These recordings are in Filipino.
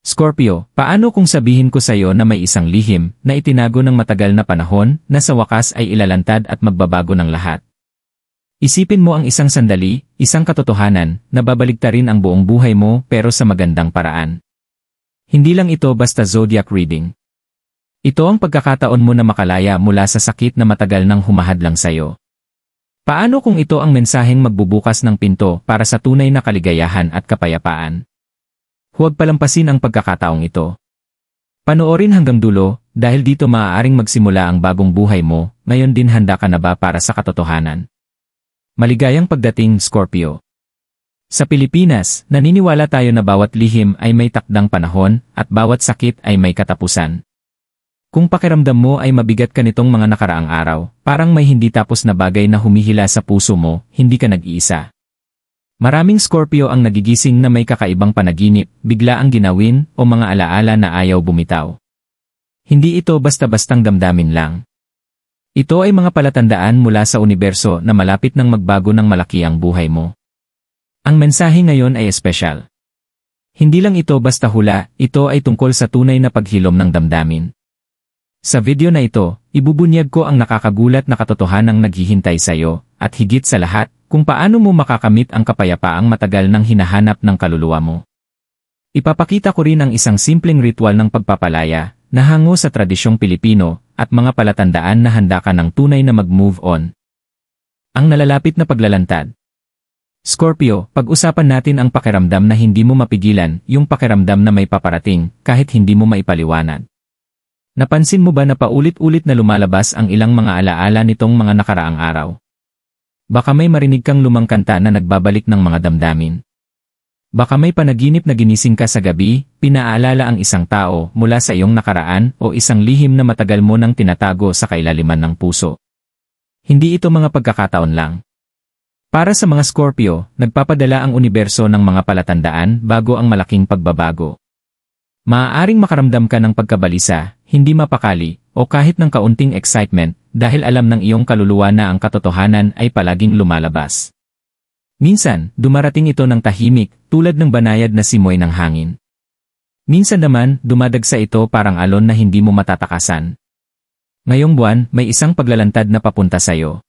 Scorpio, paano kung sabihin ko sa'yo na may isang lihim na itinago ng matagal na panahon na sa wakas ay ilalantad at magbabago ng lahat? Isipin mo ang isang sandali, isang katotohanan na babaligtarin ang buong buhay mo pero sa magandang paraan. Hindi lang ito basta zodiac reading. Ito ang pagkakataon mo na makalaya mula sa sakit na matagal nang humahadlang sa'yo. Paano kung ito ang mensaheng magbubukas ng pinto para sa tunay na kaligayahan at kapayapaan? Huwag palampasin ang pagkakataong ito. Panoorin hanggang dulo, dahil dito maaaring magsimula ang bagong buhay mo. Ngayon din, handa ka na ba para sa katotohanan? Maligayang pagdating, Scorpio. Sa Pilipinas, naniniwala tayo na bawat lihim ay may takdang panahon at bawat sakit ay may katapusan. Kung pakiramdam mo ay mabigat ka nitong mga nakaraang araw, parang may hindi tapos na bagay na humihila sa puso mo, hindi ka nag-iisa. Maraming Scorpio ang nagigising na may kakaibang panaginip, bigla ang ginawin, o mga alaala na ayaw bumitaw. Hindi ito basta-bastang damdamin lang. Ito ay mga palatandaan mula sa universo na malapit nang magbago ng malaki ang buhay mo. Ang mensahe ngayon ay espesyal. Hindi lang ito basta hula, ito ay tungkol sa tunay na paghilom ng damdamin. Sa video na ito, ibubunyag ko ang nakakagulat na katotohanang naghihintay sa'yo, at higit sa lahat, kung paano mo makakamit ang kapayapaang matagal nang hinahanap ng kaluluwa mo. Ipapakita ko rin ang isang simpleng ritual ng pagpapalaya, na hango sa tradisyong Pilipino, at mga palatandaan na handa ka ng tunay na mag-move on. Ang nalalapit na paglalantad. Scorpio, pag-usapan natin ang pakiramdam na hindi mo mapigilan, yung pakiramdam na may paparating, kahit hindi mo maipaliwanag. Napansin mo ba na paulit-ulit na lumalabas ang ilang mga alaala nitong mga nakaraang araw? Baka may marinig kang lumang kanta na nagbabalik ng mga damdamin. Baka may panaginip na ginising ka sa gabi, pinaalala ang isang tao mula sa iyong nakaraan o isang lihim na matagal mo nang tinatago sa kailaliman ng puso. Hindi ito mga pagkakataon lang. Para sa mga Scorpio, nagpapadala ang universo ng mga palatandaan bago ang malaking pagbabago. Maaaring makaramdam ka ng pagkabalisa, hindi mapakali, o kahit ng kaunting excitement, dahil alam ng iyong kaluluwa na ang katotohanan ay palaging lumalabas. Minsan, dumarating ito ng tahimik, tulad ng banayad na simoy ng hangin. Minsan naman, dumadagsa ito parang alon na hindi mo matatakasan. Ngayong buwan, may isang paglalantad na papunta sa'yo.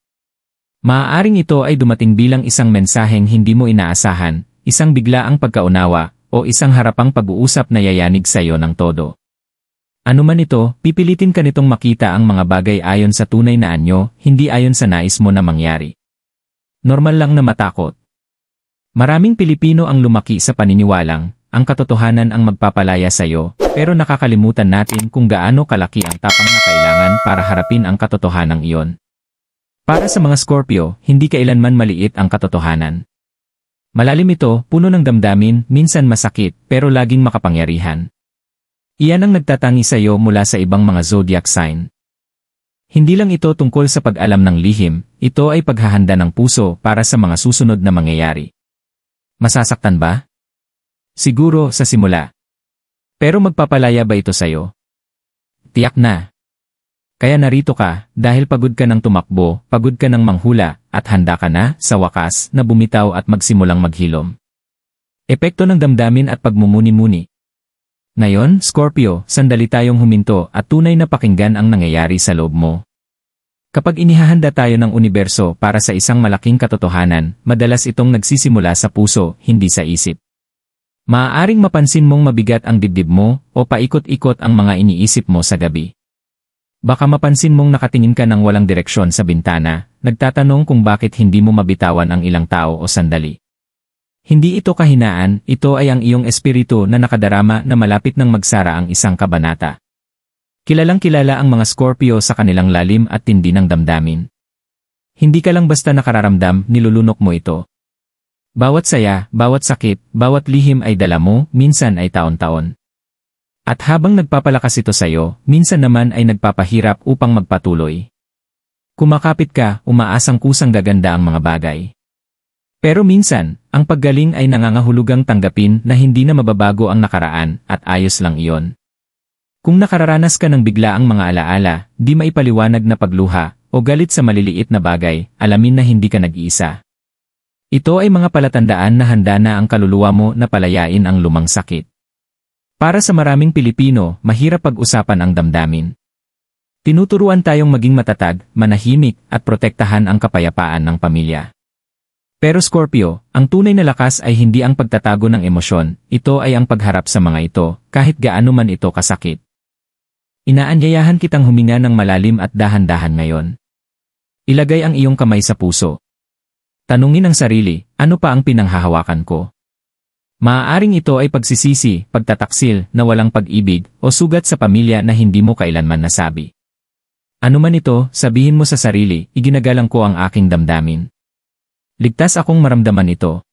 Maaaring ito ay dumating bilang isang mensaheng hindi mo inaasahan, isang biglaang pagkaunawa, o isang harapang pag-uusap na yayanig sa'yo ng todo. Ano man ito, pipilitin ka nitong makita ang mga bagay ayon sa tunay na anyo, hindi ayon sa nais mo na mangyari. Normal lang na matakot. Maraming Pilipino ang lumaki sa paniniwalang, ang katotohanan ang magpapalaya sa'yo, pero nakakalimutan natin kung gaano kalaki ang tapang na kailangan para harapin ang katotohanang iyon. Para sa mga Scorpio, hindi kailanman maliit ang katotohanan. Malalim ito, puno ng damdamin, minsan masakit, pero laging makapangyarihan. Iyan ang nagtatangi sa iyo mula sa ibang mga zodiac sign. Hindi lang ito tungkol sa pag-alam ng lihim, ito ay paghahanda ng puso para sa mga susunod na mangyayari. Masasaktan ba? Siguro sa simula. Pero magpapalaya ba ito sa iyo? Tiyak na. Kaya narito ka, dahil pagod ka ng tumakbo, pagod ka ng manghula, at handa ka na, sa wakas, na bumitaw at magsimulang maghilom. Epekto ng damdamin at pagmumuni-muni. Ngayon, Scorpio, sandali tayong huminto at tunay na pakinggan ang nangyayari sa loob mo. Kapag inihahanda tayo ng universo para sa isang malaking katotohanan, madalas itong nagsisimula sa puso, hindi sa isip. Maaaring mapansin mong mabigat ang dibdib mo o paikot-ikot ang mga iniisip mo sa gabi. Baka mapansin mong nakatingin ka ng walang direksyon sa bintana, nagtatanong kung bakit hindi mo mabitawan ang ilang tao o sandali. Hindi ito kahinaan, ito ay ang iyong espiritu na nakadarama na malapit nang magsara ang isang kabanata. Kilalang-kilala ang mga Scorpio sa kanilang lalim at tindi ng damdamin. Hindi ka lang basta nakararamdam, nilulunok mo ito. Bawat saya, bawat sakit, bawat lihim ay dala mo, minsan ay taon-taon. At habang nagpapalakas ito sa iyo, minsan naman ay nagpapahirap upang magpatuloy. Kumakapit ka, umaasang kusang gaganda ang mga bagay. Pero minsan, ang paggaling ay nangangahulugang tanggapin na hindi na mababago ang nakaraan at ayos lang iyon. Kung nakararanas ka ng biglaang mga alaala, di maipaliwanag na pagluha, o galit sa maliliit na bagay, alamin na hindi ka nag-iisa. Ito ay mga palatandaan na handa na ang kaluluwa mo na palayain ang lumang sakit. Para sa maraming Pilipino, mahirap pag-usapan ang damdamin. Tinuturuan tayong maging matatag, manahimik, at protektahan ang kapayapaan ng pamilya. Pero Scorpio, ang tunay na lakas ay hindi ang pagtatago ng emosyon, ito ay ang pagharap sa mga ito, kahit gaano man ito kasakit. Inaanyayahan kitang huminga ng malalim at dahan-dahan ngayon. Ilagay ang iyong kamay sa puso. Tanungin ang sarili, ano pa ang pinanghahawakan ko? Maaaring ito ay pagsisisi, pagtataksil, na walang pag-ibig, o sugat sa pamilya na hindi mo kailanman nasabi. Ano man ito, sabihin mo sa sarili, iginagalang ko ang aking damdamin. Ligtas akong maramdaman ito.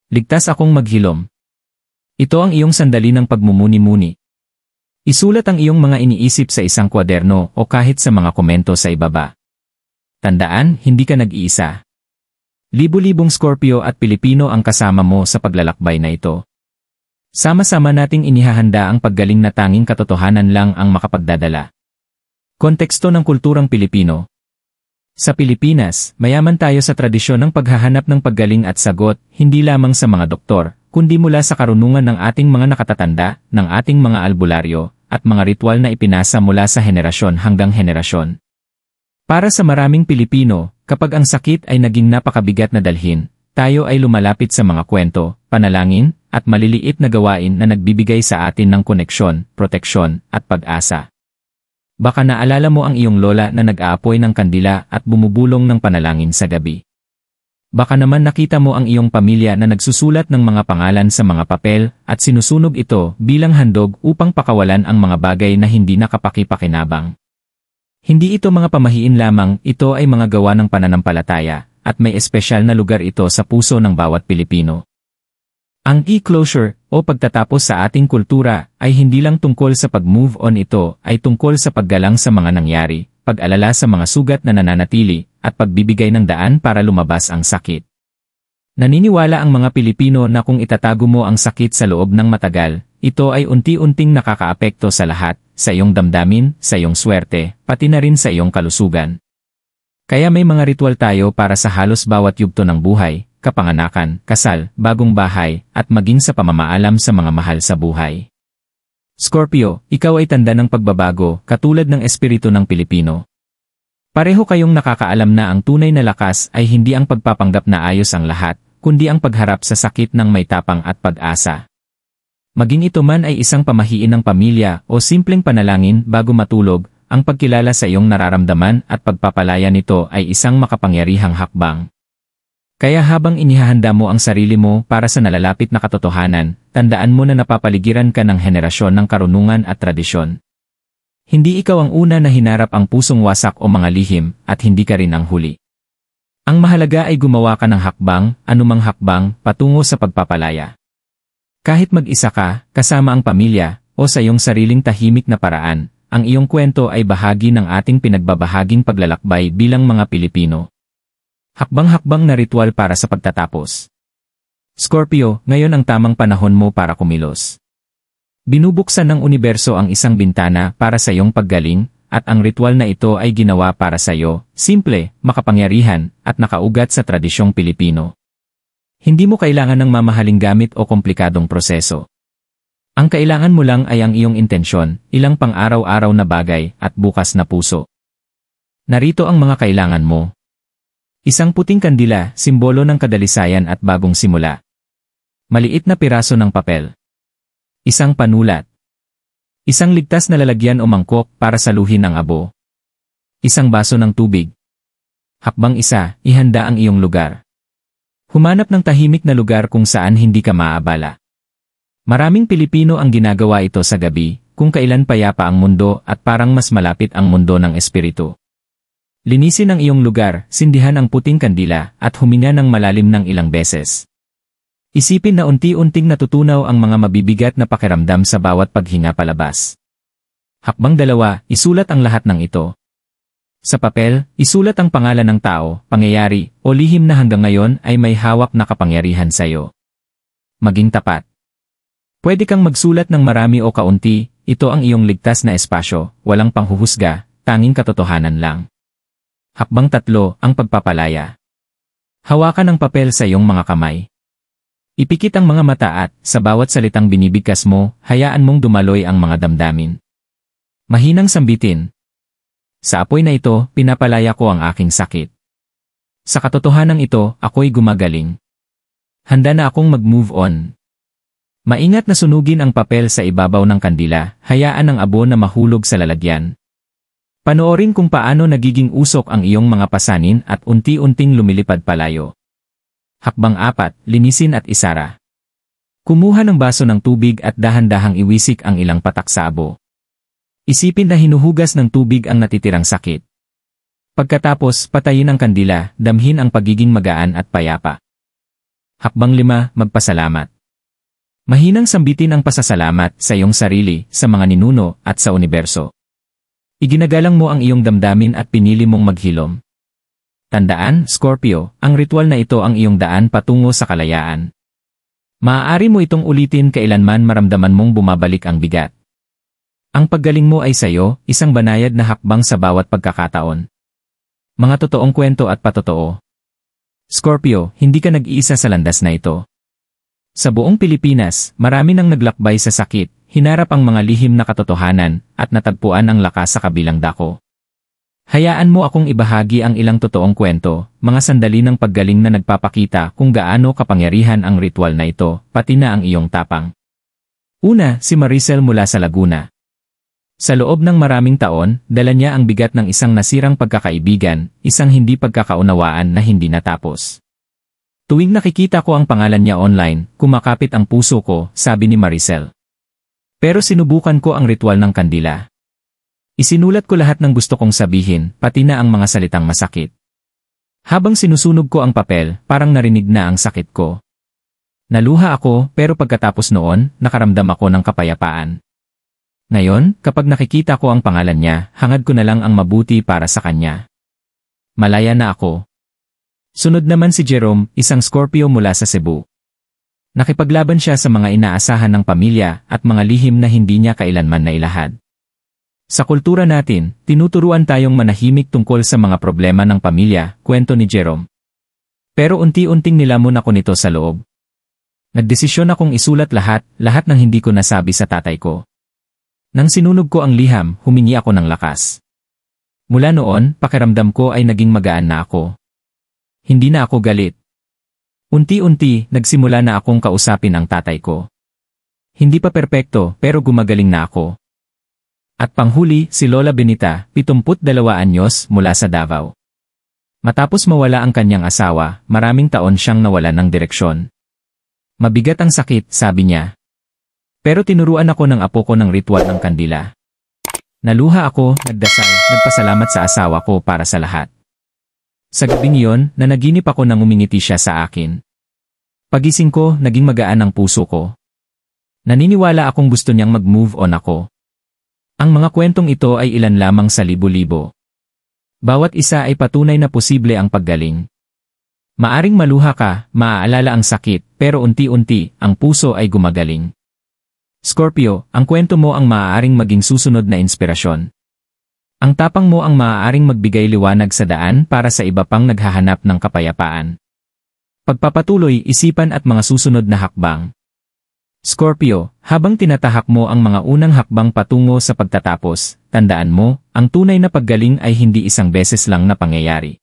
Ligtas akong maghilom. Ito ang iyong sandali ng pagmumuni-muni. Isulat ang iyong mga iniisip sa isang kwaderno o kahit sa mga komento sa ibaba. Tandaan, hindi ka nag-iisa. Libu-libong Scorpio at Pilipino ang kasama mo sa paglalakbay na ito. Sama-sama nating inihahanda ang paggaling na tanging katotohanan lang ang makapagdadala. Konteksto ng kulturang Pilipino. Sa Pilipinas, mayaman tayo sa tradisyon ng paghahanap ng paggaling at sagot, hindi lamang sa mga doktor, kundi mula sa karunungan ng ating mga nakatatanda, ng ating mga albularyo, at mga ritual na ipinasa mula sa henerasyon hanggang henerasyon. Para sa maraming Pilipino, kapag ang sakit ay naging napakabigat na dalhin, tayo ay lumalapit sa mga kwento, panalangin, at maliliit na gawain na nagbibigay sa atin ng koneksyon, proteksyon, at pag-asa. Baka naalala mo ang iyong lola na nag-aapoy ng kandila at bumubulong ng panalangin sa gabi. Baka naman nakita mo ang iyong pamilya na nagsusulat ng mga pangalan sa mga papel at sinusunog ito bilang handog upang pakawalan ang mga bagay na hindi nakapakipakinabang. Hindi ito mga pamahiin lamang, ito ay mga gawa ng pananampalataya, at may espesyal na lugar ito sa puso ng bawat Pilipino. Ang e-closure, o pagtatapos sa ating kultura, ay hindi lang tungkol sa pag-move on, ito ay tungkol sa paggalang sa mga nangyari, pag-alala sa mga sugat na nananatili, at pagbibigay ng daan para lumabas ang sakit. Naniniwala ang mga Pilipino na kung itatago mo ang sakit sa loob ng matagal, ito ay unti-unting nakakaapekto sa lahat, sa iyong damdamin, sa iyong swerte, pati na rin sa iyong kalusugan. Kaya may mga ritual tayo para sa halos bawat yugto ng buhay, kapanganakan, kasal, bagong bahay, at maging sa pamamaalam sa mga mahal sa buhay. Scorpio, ikaw ay tanda ng pagbabago, katulad ng espiritu ng Pilipino. Pareho kayong nakakaalam na ang tunay na lakas ay hindi ang pagpapanggap na ayos ang lahat, kundi ang pagharap sa sakit ng may tapang at pag-asa. Maging ito man ay isang pamahiin ng pamilya o simpleng panalangin bago matulog, ang pagkilala sa iyong nararamdaman at pagpapalaya nito ay isang makapangyarihang hakbang. Kaya habang inihahanda mo ang sarili mo para sa nalalapit na katotohanan, tandaan mo na napapaligiran ka ng henerasyon ng karunungan at tradisyon. Hindi ikaw ang una na hinarap ang pusong wasak o mga lihim, at hindi ka rin ang huli. Ang mahalaga ay gumawa ka ng hakbang, anumang hakbang, patungo sa pagpapalaya. Kahit mag-isa ka, kasama ang pamilya, o sa iyong sariling tahimik na paraan, ang iyong kwento ay bahagi ng ating pinagbabahaging paglalakbay bilang mga Pilipino. Hakbang-hakbang na ritual para sa pagtatapos. Scorpio, ngayon ang tamang panahon mo para kumilos. Binubuksan ng universo ang isang bintana para sa iyong paggaling, at ang ritual na ito ay ginawa para sa iyo, simple, makapangyarihan, at nakaugat sa tradisyong Pilipino. Hindi mo kailangan ng mamahaling gamit o komplikadong proseso. Ang kailangan mo lang ay ang iyong intensyon, ilang pang-araw-araw na bagay, at bukas na puso. Narito ang mga kailangan mo. Isang puting kandila, simbolo ng kadalisayan at bagong simula. Maliit na piraso ng papel. Isang panulat. Isang ligtas na lalagyan o mangkok para saluhin ang abo. Isang baso ng tubig. Hakbang isa, ihanda ang iyong lugar. Humanap ng tahimik na lugar kung saan hindi ka maabala. Maraming Pilipino ang ginagawa ito sa gabi, kung kailan payapa ang mundo at parang mas malapit ang mundo ng espiritu. Linisin ang iyong lugar, sindihan ang puting kandila, at huminga ng malalim ng ilang beses. Isipin na unti-unting natutunaw ang mga mabibigat na pakiramdam sa bawat paghinga palabas. Hakbang dalawa, isulat ang lahat ng ito. Sa papel, isulat ang pangalan ng tao, pangyayari, o lihim na hanggang ngayon ay may hawak na kapangyarihan sa iyo. Maging tapat. Pwede kang magsulat ng marami o kaunti, ito ang iyong ligtas na espasyo, walang panghuhusga, tanging katotohanan lang. Hakbang tatlo, ang pagpapalaya. Hawakan ang papel sa iyong mga kamay. Ipikit ang mga mata at, sa bawat salitang binibigkas mo, hayaan mong dumaloy ang mga damdamin. Mahinang sambitin. Sa apoy na ito, pinapalaya ko ang aking sakit. Sa katotohanan ito, ako'y gumagaling. Handa na akong mag-move on. Maingat na sunugin ang papel sa ibabaw ng kandila, hayaan ang abo na mahulog sa lalagyan. Panoorin kung paano nagiging usok ang iyong mga pasanin at unti-unting lumilipad palayo. Hakbang 4, linisin at isara. Kumuha ng baso ng tubig at dahan-dahang iwisik ang ilang patak sa abo. Isipin na hinuhugas ng tubig ang natitirang sakit. Pagkatapos, patayin ang kandila, damhin ang pagiging magaan at payapa. Hakbang 5, magpasalamat. Mahinang sambitin ang pasasalamat sa iyong sarili, sa mga ninuno, at sa universo. Iginagalang mo ang iyong damdamin at pinili mong maghilom. Tandaan, Scorpio, ang ritual na ito ang iyong daan patungo sa kalayaan. Maaari mo itong ulitin kailanman maramdaman mong bumabalik ang bigat. Ang paggaling mo ay sayo, isang banayad na hakbang sa bawat pagkakataon. Mga totoong kwento at patotoo. Scorpio, hindi ka nag-iisa sa landas na ito. Sa buong Pilipinas, marami nang naglakbay sa sakit, hinarap ang mga lihim na katotohanan, at natagpuan ang lakas sa kabilang dako. Hayaan mo akong ibahagi ang ilang totoong kwento, mga sandali ng paggaling na nagpapakita kung gaano kapangyarihan ang ritual na ito, pati na ang iyong tapang. Una, si Maricel mula sa Laguna. Sa loob ng maraming taon, dala niya ang bigat ng isang nasirang pagkakaibigan, isang hindi pagkakaunawaan na hindi natapos. Tuwing nakikita ko ang pangalan niya online, kumakapit ang puso ko, sabi ni Maricel. Pero sinubukan ko ang ritual ng kandila. Isinulat ko lahat ng gusto kong sabihin, pati na ang mga salitang masakit. Habang sinusunog ko ang papel, parang narinig na ang sakit ko. Naluha ako, pero pagkatapos noon, nakaramdam ako ng kapayapaan. Ngayon, kapag nakikita ko ang pangalan niya, hangad ko na lang ang mabuti para sa kanya. Malaya na ako. Sunod naman si Jerome, isang Scorpio mula sa Cebu. Nakipaglaban siya sa mga inaasahan ng pamilya at mga lihim na hindi niya kailanman nailahad. Sa kultura natin, tinuturuan tayong manahimik tungkol sa mga problema ng pamilya, kwento ni Jerome. Pero unti-unting nilamon ako nito sa loob. Nagdesisyon akong isulat lahat ng hindi ko nasabi sa tatay ko. Nang sinunog ko ang liham, humingi ako ng lakas. Mula noon, pakiramdam ko ay naging magaan na ako. Hindi na ako galit. Unti-unti, nagsimula na akong kausapin ang tatay ko. Hindi pa perpekto, pero gumagaling na ako. At panghuli, si Lola Benita, 72 anyos, mula sa Davao. Matapos mawala ang kanyang asawa, maraming taon siyang nawalan ng direksyon. Mabigat ang sakit, sabi niya. Pero tinuruan ako ng apo ko ng ritual ng kandila. Naluha ako, nagdasal, nagpasalamat sa asawa ko para sa lahat. Sa gabing iyon, nanaginip ako nang umingiti siya sa akin. Pagising ko, naging magaan ang puso ko. Naniniwala akong gusto niyang mag-move on ako. Ang mga kwentong ito ay ilan lamang sa libo-libo. Bawat isa ay patunay na posible ang paggaling. Maaring maluha ka, maaalala ang sakit, pero unti-unti, ang puso ay gumagaling. Scorpio, ang kwento mo ang maaaring maging susunod na inspirasyon. Ang tapang mo ang maaaring magbigay liwanag sa daan para sa iba pang naghahanap ng kapayapaan. Pagpapatuloy, isipan at mga susunod na hakbang. Scorpio, habang tinatahak mo ang mga unang hakbang patungo sa pagtatapos, tandaan mo, ang tunay na paggaling ay hindi isang beses lang na pangyayari.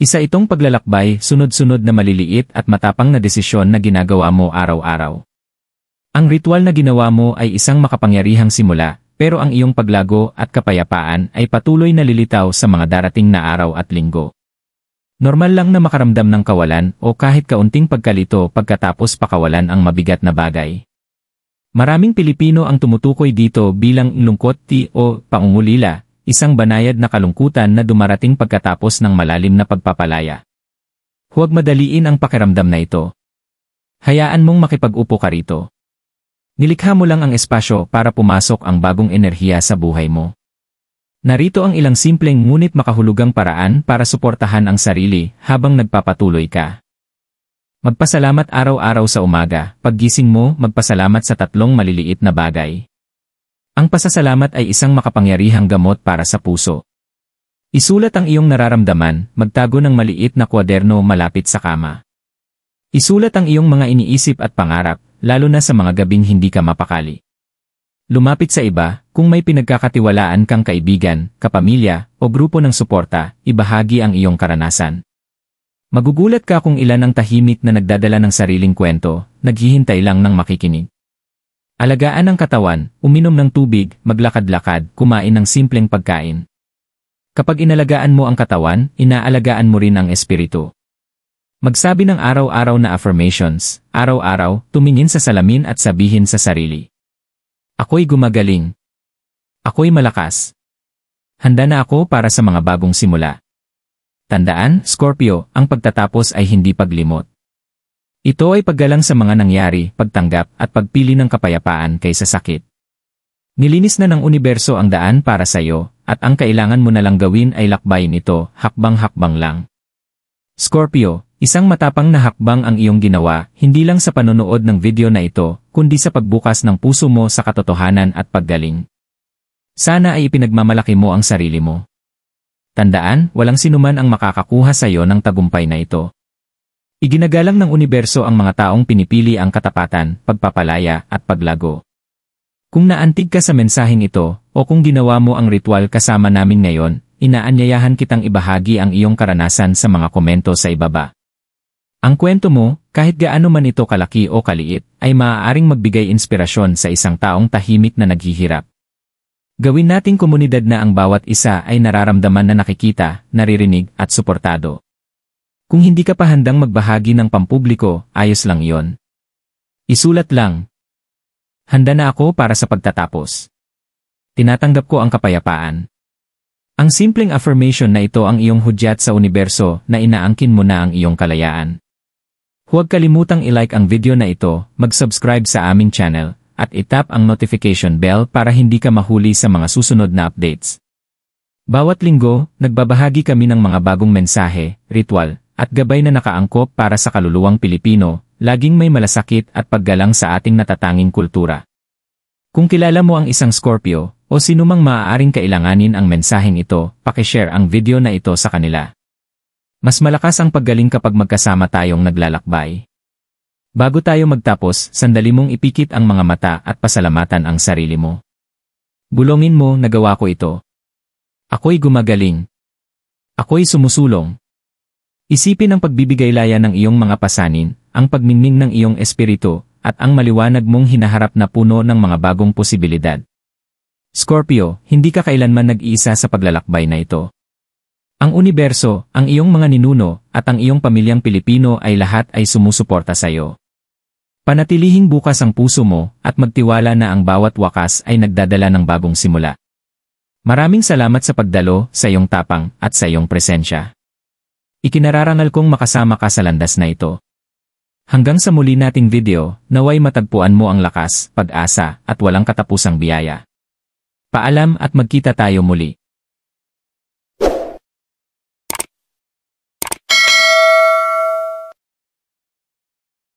Isa itong paglalakbay, sunod-sunod na maliliit at matapang na desisyon na ginagawa mo araw-araw. Ang ritual na ginawa mo ay isang makapangyarihang simula, pero ang iyong paglago at kapayapaan ay patuloy na lilitaw sa mga darating na araw at linggo. Normal lang na makaramdam ng kawalan o kahit kaunting pagkalito pagkatapos pakawalan ang mabigat na bagay. Maraming Pilipino ang tumutukoy dito bilang lungkot o pangungulila, isang banayad na kalungkutan na dumarating pagkatapos ng malalim na pagpapalaya. Huwag madaliin ang pakiramdam na ito. Hayaan mong makipag-upo ka rito. Nilikha mo lang ang espasyo para pumasok ang bagong enerhiya sa buhay mo. Narito ang ilang simpleng ngunit makahulugang paraan para suportahan ang sarili habang nagpapatuloy ka. Magpasalamat araw-araw sa umaga, paggising mo, magpasalamat sa 3 maliliit na bagay. Ang pasasalamat ay isang makapangyarihang gamot para sa puso. Isulat ang iyong nararamdaman, magtago ng maliit na kwaderno malapit sa kama. Isulat ang iyong mga iniisip at pangarap, lalo na sa mga gabing hindi ka mapakali. Lumapit sa iba, kung may pinagkakatiwalaan kang kaibigan, kapamilya, o grupo ng suporta, ibahagi ang iyong karanasan. Magugulat ka kung ilan ang tahimik na nagdadala ng sariling kwento, naghihintay lang ng makikinig. Alagaan ang katawan, uminom ng tubig, maglakad-lakad, kumain ng simpleng pagkain. Kapag inalagaan mo ang katawan, inaalagaan mo rin ang espiritu. Magsabi ng araw-araw na affirmations, araw-araw, tumingin sa salamin at sabihin sa sarili. Ako'y gumagaling. Ako'y malakas. Handa na ako para sa mga bagong simula. Tandaan, Scorpio, ang pagtatapos ay hindi paglimot. Ito ay paggalang sa mga nangyari, pagtanggap, at pagpili ng kapayapaan kaysa sakit. Nilinis na ng universo ang daan para sa iyo, at ang kailangan mo na lang gawin ay lakbayin ito, hakbang-hakbang lang. Scorpio, isang matapang na hakbang ang iyong ginawa, hindi lang sa panonood ng video na ito, kundi sa pagbukas ng puso mo sa katotohanan at paggaling. Sana ay ipinagmamalaki mo ang sarili mo. Tandaan, walang sinuman ang makakakuha sa iyo ng tagumpay na ito. Iginagalang ng universo ang mga taong pinipili ang katapatan, pagpapalaya, at paglago. Kung naantig ka sa mensaheng ito, o kung ginawa mo ang ritual kasama namin ngayon, inaanyayahan kitang ibahagi ang iyong karanasan sa mga komento sa ibaba. Ang kwento mo, kahit gaano man ito kalaki o kaliit, ay maaaring magbigay inspirasyon sa isang taong tahimik na naghihirap. Gawin nating komunidad na ang bawat isa ay nararamdaman na nakikita, naririnig, at suportado. Kung hindi ka pa handang magbahagi ng pampubliko, ayos lang iyon. Isulat lang. Handa na ako para sa pagtatapos. Tinatanggap ko ang kapayapaan. Ang simpleng affirmation na ito ang iyong hudyat sa universo na inaangkin mo na ang iyong kalayaan. Huwag kalimutang i-like ang video na ito, mag-subscribe sa aming channel, at itap ang notification bell para hindi ka mahuli sa mga susunod na updates. Bawat linggo, nagbabahagi kami ng mga bagong mensahe, ritual, at gabay na nakaangkop para sa kaluluwang Pilipino, laging may malasakit at paggalang sa ating natatanging kultura. Kung kilala mo ang isang Scorpio, o sinumang maaaring kailanganin ang mensaheng ito, pakishare ang video na ito sa kanila. Mas malakas ang paggaling kapag magkasama tayong naglalakbay. Bago tayo magtapos, sandali mong ipikit ang mga mata at pasalamatan ang sarili mo. Bulongin mo, nagawa ko ito. Ako'y gumagaling. Ako'y sumusulong. Isipin ang pagbibigay laya ng iyong mga pasanin, ang pagninning ng iyong espiritu, at ang maliwanag mong hinaharap na puno ng mga bagong posibilidad. Scorpio, hindi ka kailanman nag-iisa sa paglalakbay na ito. Ang universo, ang iyong mga ninuno, at ang iyong pamilyang Pilipino ay lahat ay sumusuporta sa iyo. Panatilihing bukas ang puso mo, at magtiwala na ang bawat wakas ay nagdadala ng bagong simula. Maraming salamat sa pagdalo, sa iyong tapang, at sa iyong presensya. Ikinararangal kong makasama ka sa landas na ito. Hanggang sa muli nating video, naway matagpuan mo ang lakas, pag-asa, at walang katapusang biyaya. Paalam at magkita tayo muli.